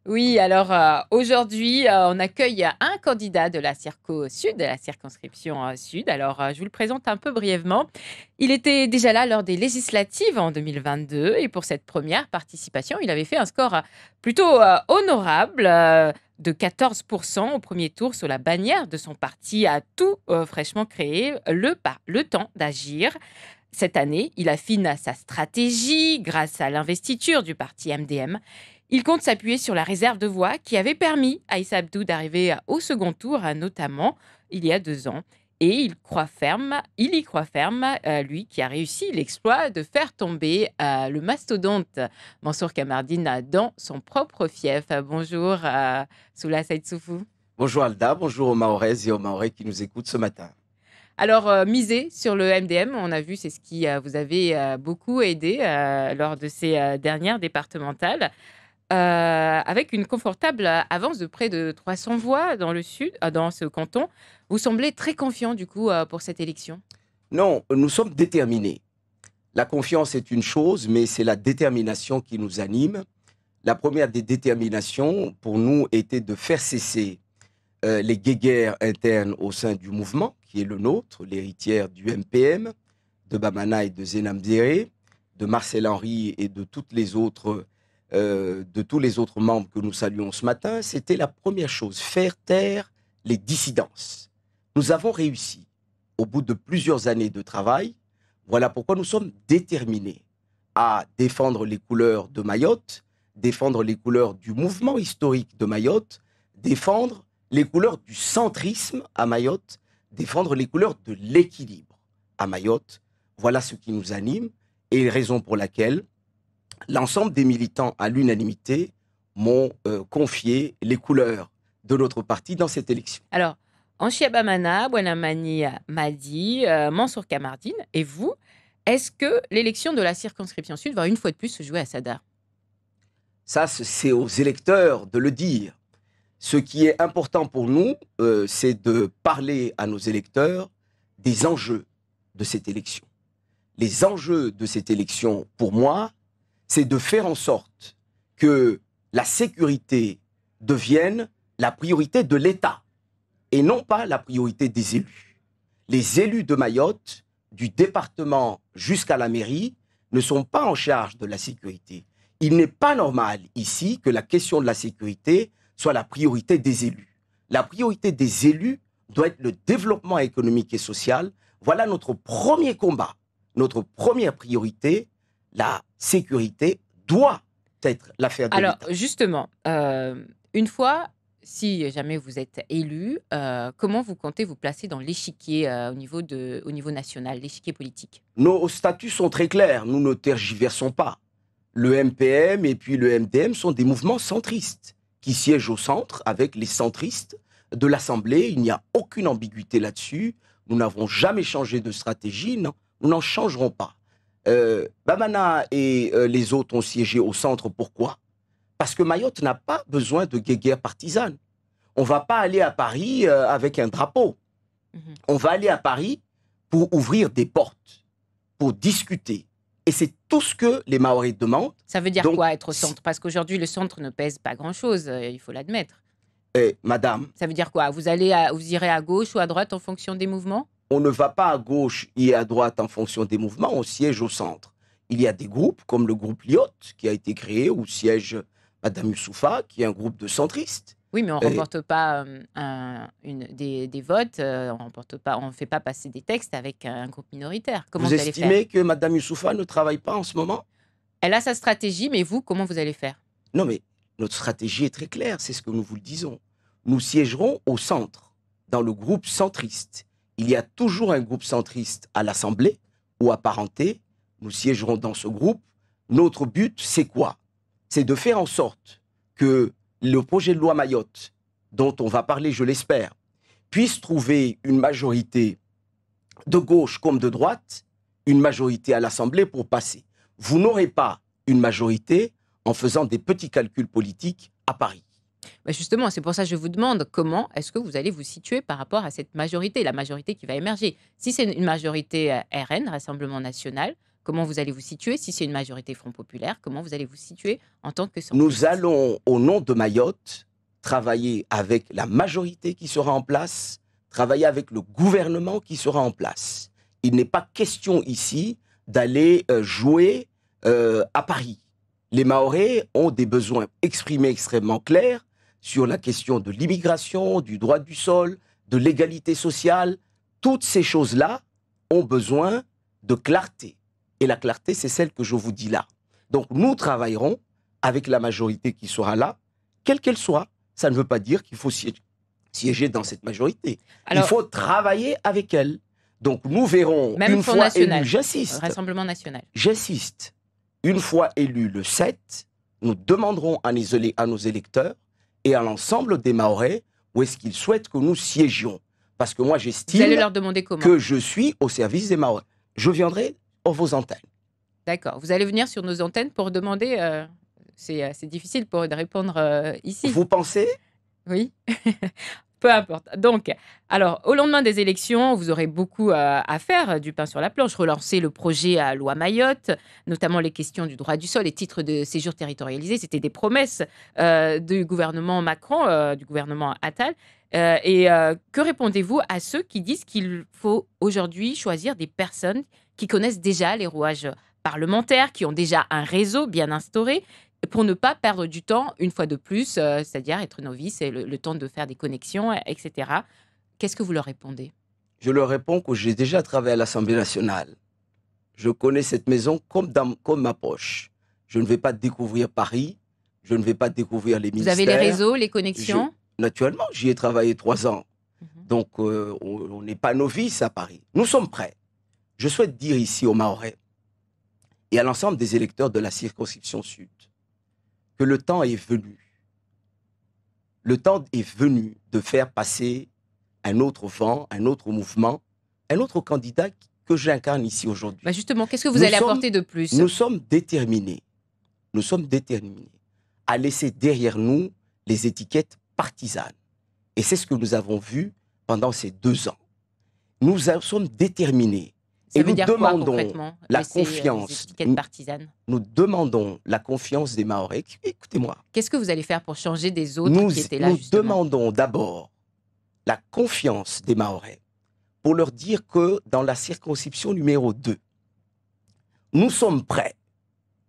Oui, alors aujourd'hui, on accueille un candidat de la Circo Sud, de la circonscription Sud. Alors, je vous le présente un peu brièvement. Il était déjà là lors des législatives en 2022 et pour cette première participation, il avait fait un score plutôt honorable de 14% au premier tour sur la bannière de son parti à tout fraîchement créé, le temps d'agir. Cette année, il affine sa stratégie grâce à l'investiture du parti MDM. Il compte s'appuyer sur la réserve de voix qui avait permis à Issa Abdou d'arriver au second tour, notamment il y a 2 ans. Et il y croit ferme, lui qui a réussi l'exploit de faire tomber le mastodonte Mansour Kamardine dans son propre fief. Bonjour, Soula Saïd Soufou. Bonjour Alda, bonjour aux Mahoraises et aux Mahorais qui nous écoutent ce matin. Alors, miser sur le MDM, on a vu, c'est ce qui vous avait beaucoup aidé lors de ces dernières départementales, avec une confortable avance de près de 300 voix dans le sud, dans ce canton. Vous semblez très confiant du coup pour cette élection. Non, nous sommes déterminés. La confiance est une chose, mais c'est la détermination qui nous anime. La première des déterminations pour nous était de faire cesser les guéguerres internes au sein du mouvement, qui est le nôtre, l'héritière du MPM, de Bamana et de Zenamzere, de Marcel Henry et de tous les autres membres que nous saluons ce matin. C'était la première chose, faire taire les dissidences. Nous avons réussi au bout de plusieurs années de travail. Voilà pourquoi nous sommes déterminés à défendre les couleurs de Mayotte, défendre les couleurs du mouvement historique de Mayotte, défendre les couleurs du centrisme à Mayotte, défendre les couleurs de l'équilibre à Mayotte. Voilà ce qui nous anime et raison pour laquelle l'ensemble des militants à l'unanimité m'ont confié les couleurs de notre parti dans cette élection. Alors, Anchiabamana, Bouanamani Madi, Mansour Kamardine et vous, est-ce que l'élection de la circonscription sud va une fois de plus se jouer à Sada? Ça, c'est aux électeurs de le dire. Ce qui est important pour nous, c'est de parler à nos électeurs des enjeux de cette élection. Les enjeux de cette élection, pour moi, c'est de faire en sorte que la sécurité devienne la priorité de l'État et non pas la priorité des élus. Les élus de Mayotte, du département jusqu'à la mairie, ne sont pas en charge de la sécurité. Il n'est pas normal ici que la question de la sécurité soit la priorité des élus. La priorité des élus doit être le développement économique et social. Voilà notre premier combat, notre première priorité. La sécurité doit être l'affaire de Alors, l'État. justement, une fois, si jamais vous êtes élu, comment vous comptez vous placer dans l'échiquier au niveau national, l'échiquier politique? Nos statuts sont très clairs, nous ne tergiversons pas. Le MPM et puis le MDM sont des mouvements centristes qui siègent au centre avec les centristes de l'Assemblée. Il n'y a aucune ambiguïté là-dessus. Nous n'avons jamais changé de stratégie, non, nous n'en changerons pas. Bamana et les autres ont siégé au centre. Pourquoi? Parce que Mayotte n'a pas besoin de guéguerre partisane. On ne va pas aller à Paris avec un drapeau. Mhm. On va aller à Paris pour ouvrir des portes, pour discuter. Et c'est tout ce que les Maoris demandent. Ça veut dire Donc, quoi être au centre? Parce qu'aujourd'hui, le centre ne pèse pas grand-chose, il faut l'admettre. madame, Ça veut dire quoi? Vous irez à gauche ou à droite en fonction des mouvements? on ne va pas à gauche et à droite en fonction des mouvements, on siège au centre. Il y a des groupes comme le groupe Lyot qui a été créé où siège Madame Youssoufa, qui est un groupe de centristes. Oui, mais on ne Et remporte pas des votes, on ne fait pas passer des textes avec un groupe minoritaire. Comment vous vous allez faire? estimez que Madame Youssoufa ne travaille pas en ce moment? Elle a sa stratégie, mais vous, comment vous allez faire? Non, mais notre stratégie est très claire, c'est ce que nous vous le disons. Nous siégerons au centre, dans le groupe centriste. Il y a toujours un groupe centriste à l'Assemblée ou apparenté. Nous siégerons dans ce groupe. Notre but, c'est quoi? C'est de faire en sorte que le projet de loi Mayotte, dont on va parler, je l'espère, puisse trouver une majorité de gauche comme de droite, une majorité à l'Assemblée pour passer. Vous n'aurez pas une majorité en faisant des petits calculs politiques à Paris. Bah, justement, c'est pour ça que je vous demande comment est-ce que vous allez vous situer par rapport à cette majorité, la majorité qui va émerger. Si c'est une majorité RN, Rassemblement national, comment vous allez vous situer? Si c'est une majorité Front Populaire, comment vous allez vous situer en tant que Nous centriste? allons, au nom de Mayotte, travailler avec la majorité qui sera en place, travailler avec le gouvernement qui sera en place. Il n'est pas question ici d'aller jouer à Paris. Les Mahorais ont des besoins exprimés extrêmement clairs sur la question de l'immigration, du droit du sol, de l'égalité sociale. Toutes ces choses-là ont besoin de clarté. Et la clarté, c'est celle que je vous dis là. Donc nous travaillerons avec la majorité qui sera là, quelle qu'elle soit. Ça ne veut pas dire qu'il faut siéger dans cette majorité. Alors, il faut travailler avec elle. Donc nous verrons, même une Front fois National, élu, Rassemblement National. j'insiste, une fois élu le 7, nous demanderons à nos électeurs et à l'ensemble des Mahorais où est-ce qu'ils souhaitent que nous siégions. Parce que moi, Vous allez j'estime leur demander comment? que je suis au service des Mahorais. Je viendrai à vos antennes. D'accord. Vous allez venir sur nos antennes pour demander. C'est difficile pour de répondre ici. Vous pensez? Oui. Peu importe. Donc, alors, au lendemain des élections, vous aurez beaucoup à faire, du pain sur la planche, relancer le projet à loi Mayotte, notamment les questions du droit du sol et titres de séjour territorialisé. C'était des promesses du gouvernement Macron, du gouvernement Attal. Que répondez-vous à ceux qui disent qu'il faut aujourd'hui choisir des personnes qui connaissent déjà les rouages parlementaires, qui ont déjà un réseau bien instauré, pour ne pas perdre du temps, une fois de plus, c'est-à-dire être novice et le temps de faire des connexions, etc. Qu'est-ce que vous leur répondez? Je leur réponds que j'ai déjà travaillé à l'Assemblée nationale. Je connais cette maison comme ma poche. Je ne vais pas découvrir Paris, je ne vais pas découvrir les Vous ministères. avez les réseaux, les connexions? Naturellement, j'y ai travaillé 3 ans. Donc, on n'est pas novice à Paris. Nous sommes prêts. Je souhaite dire ici aux Mahorais et à l'ensemble des électeurs de la circonscription sud que le temps est venu. Le temps est venu de faire passer un autre vent, un autre mouvement, un autre candidat que j'incarne ici aujourd'hui. Bah justement, qu'est-ce que vous allez apporter de plus? Nous sommes déterminés à laisser derrière nous les étiquettes partisanes. Et c'est ce que nous avons vu pendant ces 2 ans. Nous sommes déterminés. Ça veut dire quoi, concrètement, la confiance. les étiquettes partisanes? Nous demandons la confiance des Mahorais. Écoutez-moi. Qu'est-ce que vous allez faire pour changer des autres qui étaient là, Nous justement? demandons d'abord la confiance des Mahorais pour leur dire que dans la circonscription numéro 2, nous sommes prêts.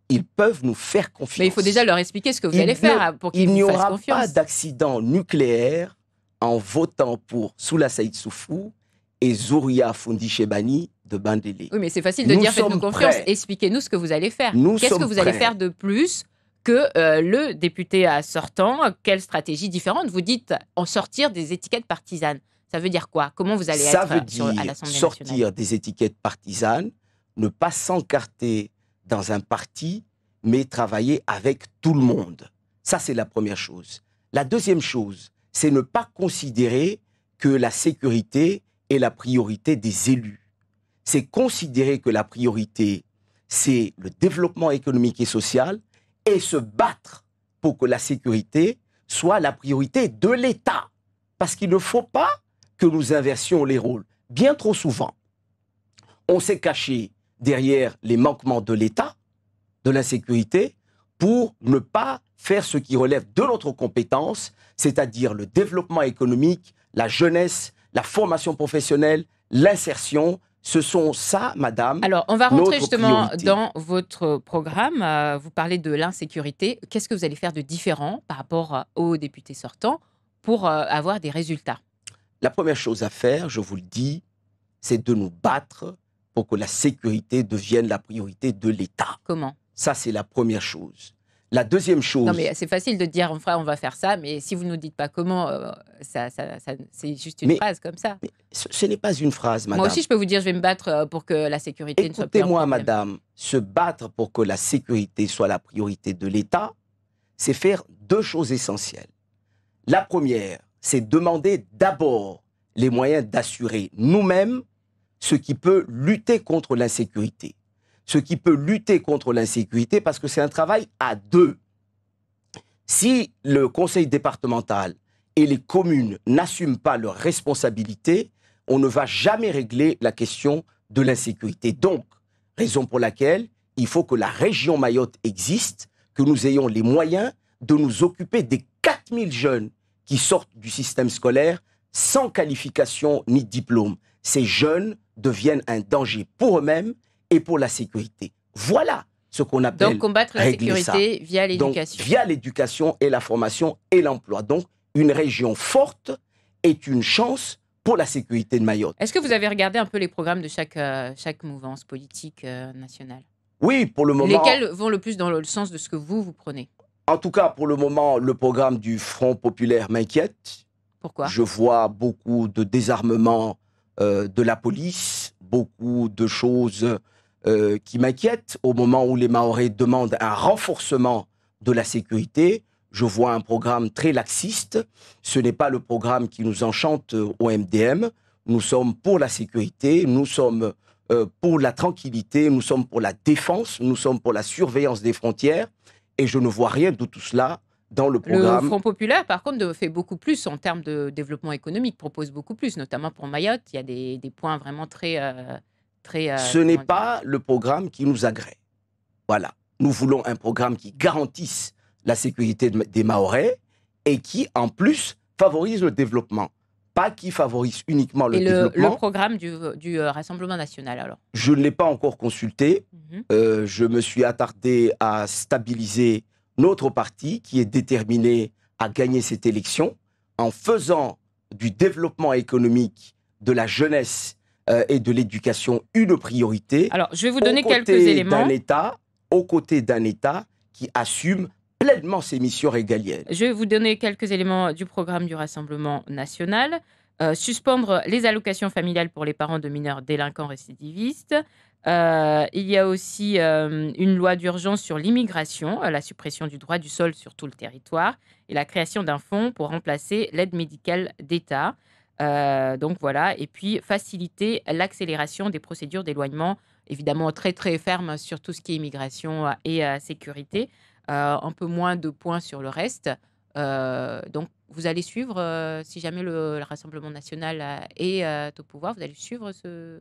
Ils peuvent nous faire confiance. Mais il faut déjà leur expliquer ce que vous allez faire pour qu'ils vous fassent confiance. Il n'y aura pas d'accident nucléaire en votant pour Soula Saïd Soufou et Zouria Foundi Chebani de Bandélé. Oui, mais c'est facile de dire faites-nous confiance. Expliquez-nous ce que vous allez faire. Qu'est-ce que vous allez faire de plus que le député sortant? Quelle stratégie différente? Vous dites en sortir des étiquettes partisanes. Ça veut dire quoi? Comment vous allez être à l'Assemblée nationale? Sortir des étiquettes partisanes, ne pas s'encarter dans un parti, mais travailler avec tout le monde. Ça, c'est la première chose. La deuxième chose, c'est ne pas considérer que la sécurité est la priorité des élus. C'est considérer que la priorité, c'est le développement économique et social et se battre pour que la sécurité soit la priorité de l'État. Parce qu'il ne faut pas que nous inversions les rôles. Bien trop souvent, on s'est caché derrière les manquements de l'État, de l'insécurité, pour ne pas faire ce qui relève de notre compétence, c'est-à-dire le développement économique, la jeunesse, la formation professionnelle, l'insertion. Ce sont ça, madame. Alors, on va rentrer justement priorité. dans votre programme. Vous parlez de l'insécurité. Qu'est-ce que vous allez faire de différent par rapport aux députés sortants pour avoir des résultats? La première chose à faire, je vous le dis, c'est de nous battre pour que la sécurité devienne la priorité de l'État. Comment? Ça, c'est la première chose. La deuxième chose... Non, mais c'est facile de dire, on va faire ça, mais si vous ne nous dites pas comment, c'est juste une phrase comme ça. Mais ce n'est pas une phrase, madame. Moi aussi, je peux vous dire, je vais me battre pour que la sécurité ne soit plus un problème. Écoutez-moi, madame, se battre pour que la sécurité soit la priorité de l'État, c'est faire 2 choses essentielles. La première, c'est demander d'abord les moyens d'assurer nous-mêmes ce qui peut lutter contre l'insécurité. Ce qui peut lutter contre l'insécurité, parce que c'est un travail à 2. Si le conseil départemental et les communes n'assument pas leurs responsabilités, on ne va jamais régler la question de l'insécurité. Donc, Raison pour laquelle il faut que la région Mayotte existe, que nous ayons les moyens de nous occuper des 4000 jeunes qui sortent du système scolaire sans qualification ni diplôme. Ces jeunes deviennent un danger pour eux-mêmes et pour la sécurité. Voilà ce qu'on appelle Donc, combattre la sécurité via Donc, l'éducation. via l'éducation et la formation et l'emploi. Donc, une région forte est une chance pour la sécurité de Mayotte. Est-ce que vous avez regardé un peu les programmes de chaque mouvance politique nationale? Oui, pour le moment... Lesquels vont le plus dans le sens de ce que vous prenez? En tout cas, pour le moment, le programme du Front populaire m'inquiète. Pourquoi? Je vois beaucoup de désarmement de la police, beaucoup de choses qui m'inquiètent. Au moment où les Mahorais demandent un renforcement de la sécurité, je vois un programme très laxiste. Ce n'est pas le programme qui nous enchante au MDM. Nous sommes pour la sécurité, nous sommes pour la tranquillité, nous sommes pour la défense, nous sommes pour la surveillance des frontières. Et je ne vois rien de tout cela dans le programme. Le Front populaire, par contre, fait beaucoup plus en termes de développement économique, propose beaucoup plus, notamment pour Mayotte. Il y a des points vraiment très... Ce n'est pas le programme qui nous agrée. Voilà. Nous voulons un programme qui garantisse la sécurité des Mahorais et qui, en plus, favorise le développement. Pas qui favorise uniquement le développement. Le programme du Rassemblement national, alors? Je ne l'ai pas encore consulté. Je me suis attardé à stabiliser notre parti qui est déterminé à gagner cette élection en faisant du développement économique, de la jeunesse et de l'éducation une priorité. Alors, je vais vous donner quelques éléments. Aux côtés d'un État qui assume pleinement ses missions régaliennes. Je vais vous donner quelques éléments du programme du Rassemblement national. Suspendre les allocations familiales pour les parents de mineurs délinquants récidivistes. Il y a aussi une loi d'urgence sur l'immigration, la suppression du droit du sol sur tout le territoire et la création d'un fonds pour remplacer l'aide médicale d'État. Donc voilà, et puis faciliter l'accélération des procédures d'éloignement, évidemment très très ferme sur tout ce qui est immigration et sécurité. Un peu moins de points sur le reste. Donc, vous allez suivre, si jamais le Rassemblement national est au pouvoir, vous allez suivre ce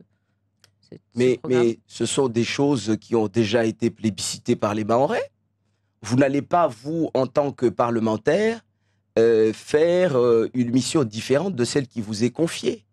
programme? Mais ce sont des choses qui ont déjà été plébiscitées par les Mahorais. Vous n'allez pas, vous, en tant que parlementaire, faire une mission différente de celle qui vous est confiée.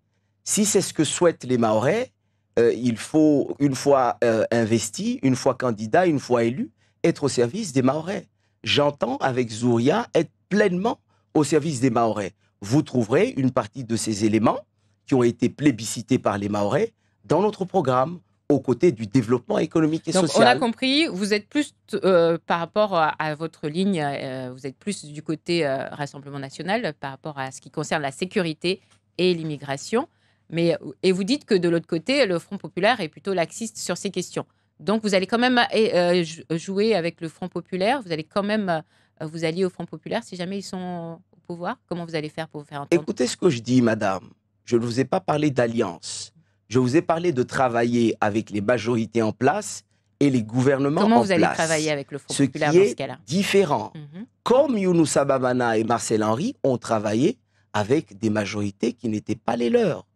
Si c'est ce que souhaitent les Mahorais, il faut, une fois investi, une fois candidat, une fois élu, être au service des Mahorais. J'entends avec Zouria être pleinement au service des Mahorais. Vous trouverez une partie de ces éléments qui ont été plébiscités par les Mahorais dans notre programme, aux côtés du développement économique et Donc, social. on a compris, vous êtes plus, par rapport à votre ligne, vous êtes plus du côté Rassemblement national par rapport à ce qui concerne la sécurité et l'immigration. Et vous dites que de l'autre côté, le Front populaire est plutôt laxiste sur ces questions. Donc, vous allez quand même jouer avec le Front populaire, vous allez quand même vous allier au Front populaire si jamais ils sont au pouvoir. Comment vous allez faire pour vous faire entendre? Écoutez ce que je dis, madame. Je ne vous ai pas parlé d'alliance. Je vous ai parlé de travailler avec les majorités en place et les gouvernements en place. Comment vous allez travailler avec le Front populaire dans ce cas-là? Ce qui est différent. Comme Younoussa Babana et Marcel Henry ont travaillé avec des majorités qui n'étaient pas les leurs.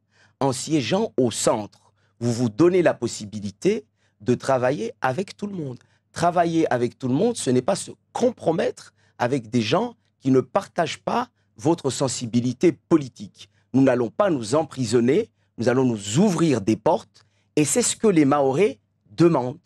En siégeant au centre, vous vous donnez la possibilité de travailler avec tout le monde. Travailler avec tout le monde, ce n'est pas se compromettre avec des gens qui ne partagent pas votre sensibilité politique. Nous n'allons pas nous emprisonner, nous allons nous ouvrir des portes et c'est ce que les Mahorais demandent.